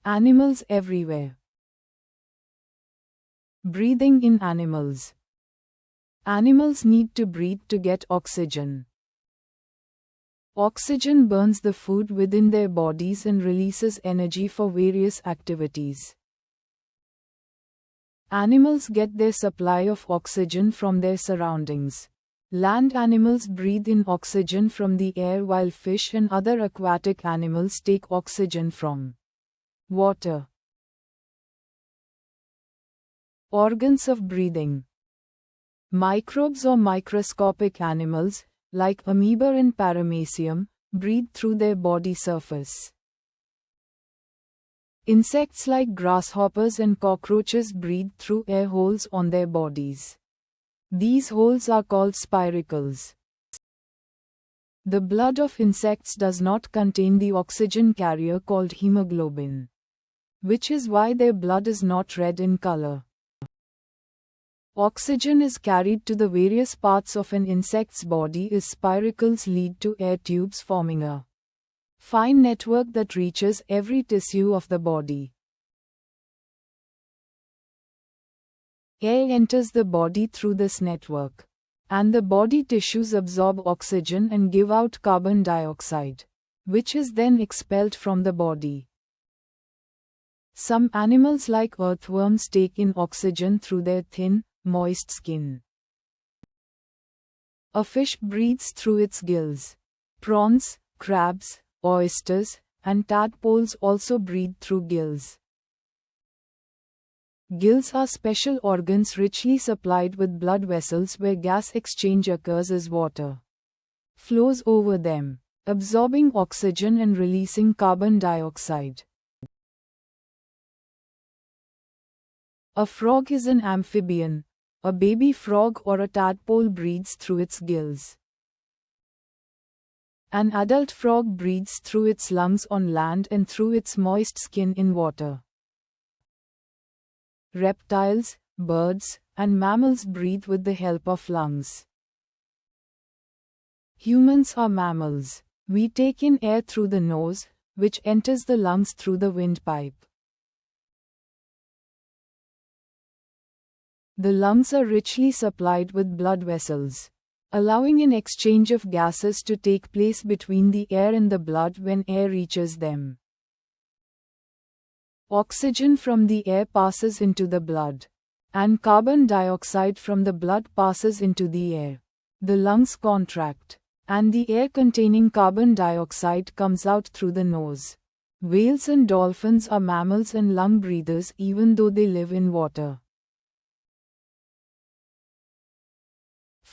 Animals everywhere. Breathing in animals. Animals need to breathe to get oxygen. Oxygen burns the food within their bodies and releases energy for various activities. Animals get their supply of oxygen from their surroundings. Land animals breathe in oxygen from the air, while fish and other aquatic animals take oxygen from water. Organs of breathing. Microbes or microscopic animals, like amoeba and paramecium, breathe through their body surface. Insects like grasshoppers and cockroaches breathe through air holes on their bodies. These holes are called spiracles. The blood of insects does not contain the oxygen carrier called hemoglobin, which is why their blood is not red in color. Oxygen is carried to the various parts of an insect's body as spiracles lead to air tubes, forming a fine network that reaches every tissue of the body. Air enters the body through this network, and the body tissues absorb oxygen and give out carbon dioxide, which is then expelled from the body. Some animals like earthworms take in oxygen through their thin, moist skin. A fish breathes through its gills. Prawns, crabs, oysters, and tadpoles also breathe through gills. Gills are special organs richly supplied with blood vessels where gas exchange occurs as water flows over them, absorbing oxygen and releasing carbon dioxide. A frog is an amphibian. A baby frog or a tadpole breathes through its gills. An adult frog breathes through its lungs on land and through its moist skin in water. Reptiles, birds, and mammals breathe with the help of lungs. Humans are mammals. We take in air through the nose, which enters the lungs through the windpipe. The lungs are richly supplied with blood vessels, allowing an exchange of gases to take place between the air and the blood when air reaches them. Oxygen from the air passes into the blood, and carbon dioxide from the blood passes into the air. The lungs contract, and the air containing carbon dioxide comes out through the nose. Whales and dolphins are mammals and lung breathers even though they live in water.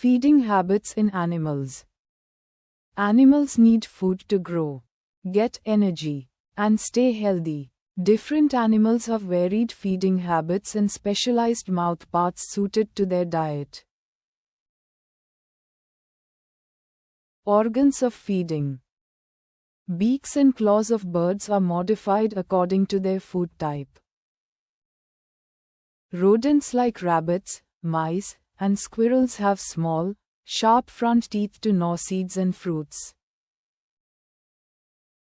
Feeding habits in animals. Animals need food to grow, get energy, and stay healthy. Different animals have varied feeding habits and specialized mouth parts suited to their diet. Organs of feeding. Beaks and claws of birds are modified according to their food type. Rodents like rabbits, mice, and squirrels have small, sharp front teeth to gnaw seeds and fruits.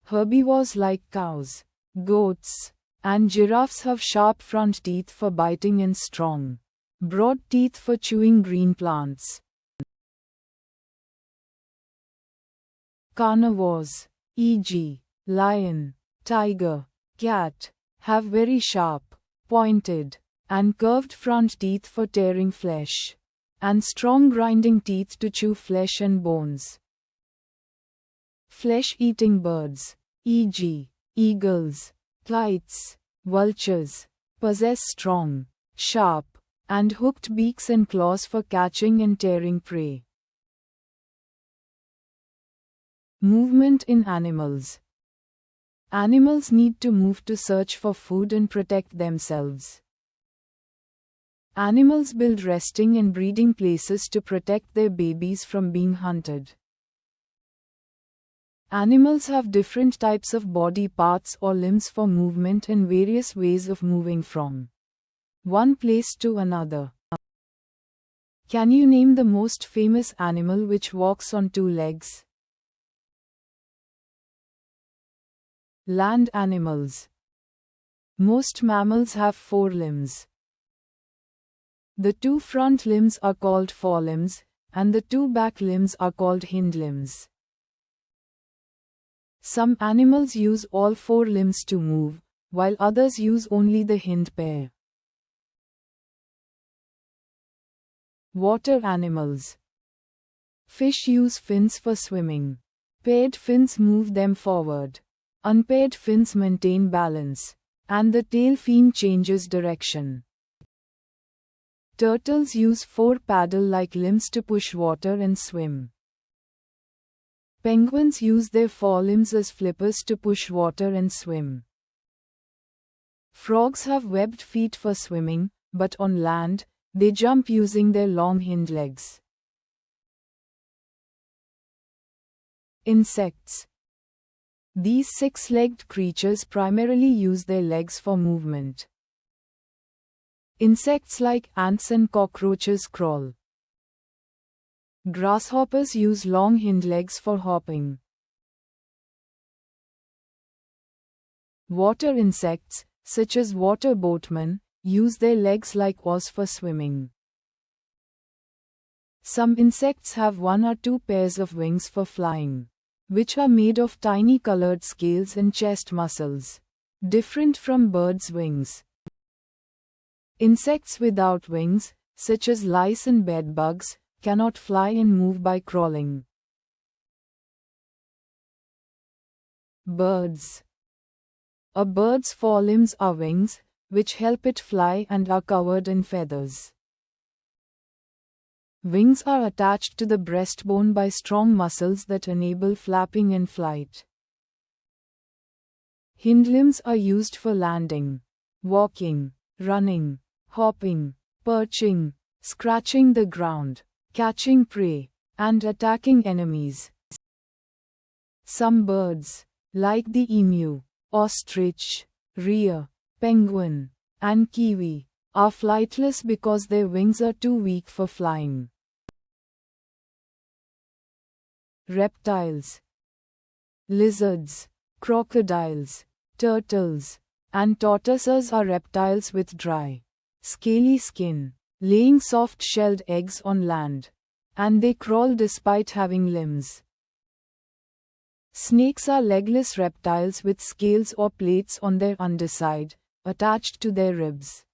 Herbivores like cows, goats, and giraffes have sharp front teeth for biting and strong, broad teeth for chewing green plants. Carnivores, e.g., lion, tiger, cat, have very sharp, pointed, and curved front teeth for tearing flesh, and strong grinding teeth to chew flesh and bones. Flesh-eating birds, e.g., eagles, kites, vultures, possess strong, sharp, and hooked beaks and claws for catching and tearing prey. Movement in animals. Animals need to move to search for food and protect themselves. Animals build resting and breeding places to protect their babies from being hunted. Animals have different types of body parts or limbs for movement and various ways of moving from one place to another. Can you name the most famous animal which walks on two legs? Land animals. Most mammals have 4 limbs. The 2 front limbs are called forelimbs, and the 2 back limbs are called hind limbs. Some animals use all 4 limbs to move, while others use only the hind pair. Water animals. Fish use fins for swimming. Paired fins move them forward. Unpaired fins maintain balance, and the tail fin changes direction. Turtles use 4 paddle-like limbs to push water and swim. Penguins use their forelimbs as flippers to push water and swim. Frogs have webbed feet for swimming, but on land, they jump using their long hind legs. Insects. These 6-legged creatures primarily use their legs for movement. Insects like ants and cockroaches crawl. Grasshoppers use long hind legs for hopping. Water insects, such as water boatmen, use their legs like oars for swimming. Some insects have 1 or 2 pairs of wings for flying, which are made of tiny colored scales and chest muscles, different from birds' wings. Insects without wings, such as lice and bedbugs, cannot fly and move by crawling. Birds. A bird's forelimbs are wings, which help it fly and are covered in feathers. Wings are attached to the breastbone by strong muscles that enable flapping and flight. Hind limbs are used for landing, walking, running, hopping, perching, scratching the ground, catching prey, and attacking enemies. Some birds, like the emu, ostrich, rhea, penguin, and kiwi, are flightless because their wings are too weak for flying. Reptiles. Lizards, crocodiles, turtles, and tortoises are reptiles with dry, scaly skin, laying soft-shelled eggs on land, and they crawl despite having limbs. Snakes are legless reptiles with scales or plates on their underside, attached to their ribs.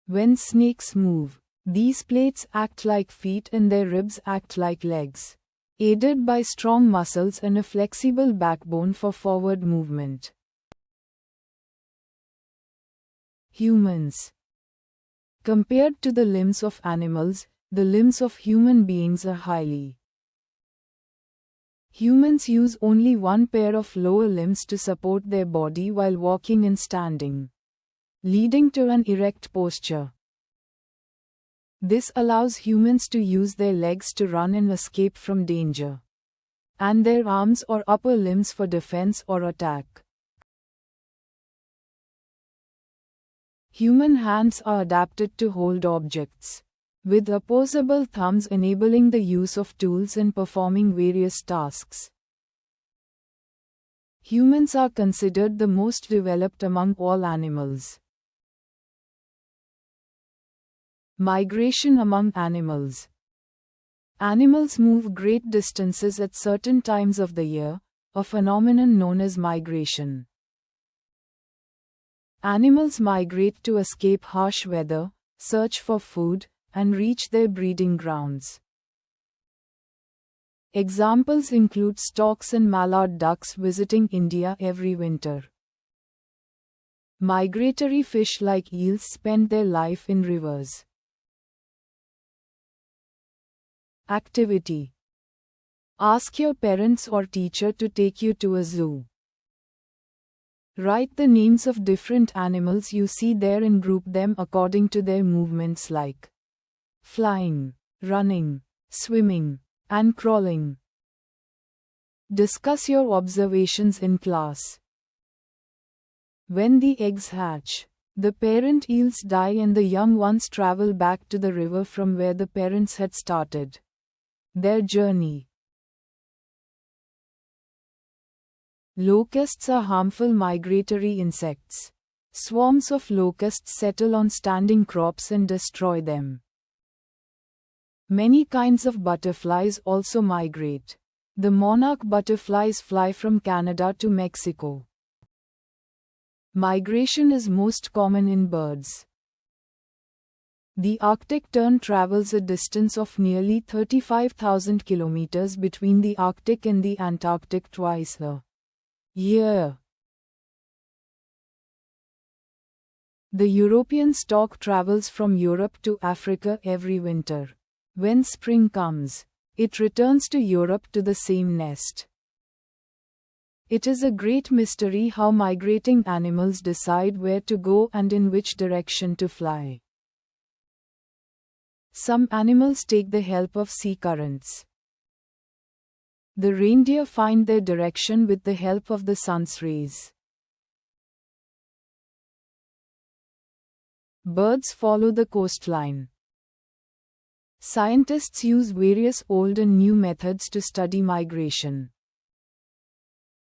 When snakes move, these plates act like feet and their ribs act like legs, aided by strong muscles and a flexible backbone for forward movement. Humans. Compared to the limbs of animals, the limbs of human beings are highly. Humans use only 1 pair of lower limbs to support their body while walking and standing, leading to an erect posture. This allows humans to use their legs to run and escape from danger, and their arms or upper limbs for defense or attack. Human hands are adapted to hold objects, with opposable thumbs enabling the use of tools and performing various tasks. Humans are considered the most developed among all animals. Migration among animals. Animals move great distances at certain times of the year, a phenomenon known as migration. Animals migrate to escape harsh weather, search for food, and reach their breeding grounds. Examples include storks and mallard ducks visiting India every winter. Migratory fish like eels spend their life in rivers. Activity. Ask your parents or teacher to take you to a zoo. Write the names of different animals you see there and group them according to their movements like flying, running, swimming, and crawling. Discuss your observations in class. When the eggs hatch, the parent eels die and the young ones travel back to the river from where the parents had started their journey. Locusts are harmful migratory insects. Swarms of locusts settle on standing crops and destroy them. Many kinds of butterflies also migrate. The monarch butterflies fly from Canada to Mexico. Migration is most common in birds. The Arctic tern travels a distance of nearly 35,000 kilometers between the Arctic and the Antarctic twice a year. The European stork travels from Europe to Africa every winter. When spring comes, it returns to Europe to the same nest. It is a great mystery how migrating animals decide where to go and in which direction to fly. Some animals take the help of sea currents. The reindeer find their direction with the help of the sun's rays. Birds follow the coastline. Scientists use various old and new methods to study migration.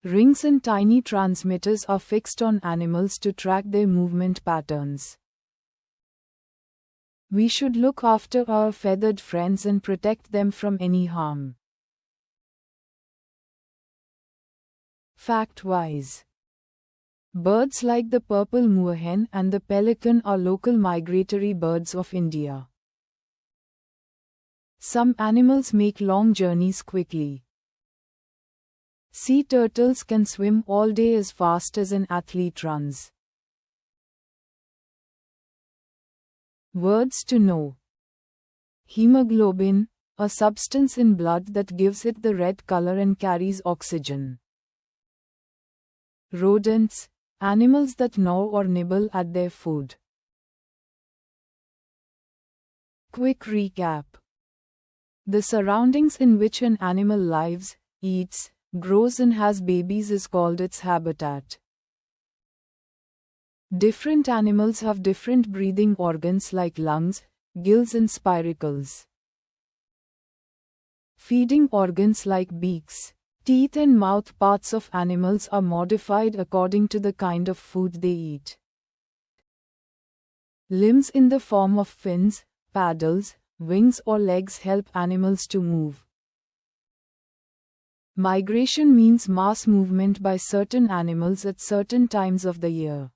Rings and tiny transmitters are fixed on animals to track their movement patterns. We should look after our feathered friends and protect them from any harm. Fact-wise, birds like the purple moorhen and the pelican are local migratory birds of India. Some animals make long journeys quickly. Sea turtles can swim all day as fast as an athlete runs. Words to know. Hemoglobin, a substance in blood that gives it the red color and carries oxygen. Rodents, animals that gnaw or nibble at their food. Quick recap. The surroundings in which an animal lives, eats, grows and has babies is called its habitat. Different animals have different breathing organs like lungs, gills and spiracles. Feeding organs like beaks, teeth and mouth parts of animals are modified according to the kind of food they eat. Limbs in the form of fins, paddles, wings or legs help animals to move. Migration means mass movement by certain animals at certain times of the year.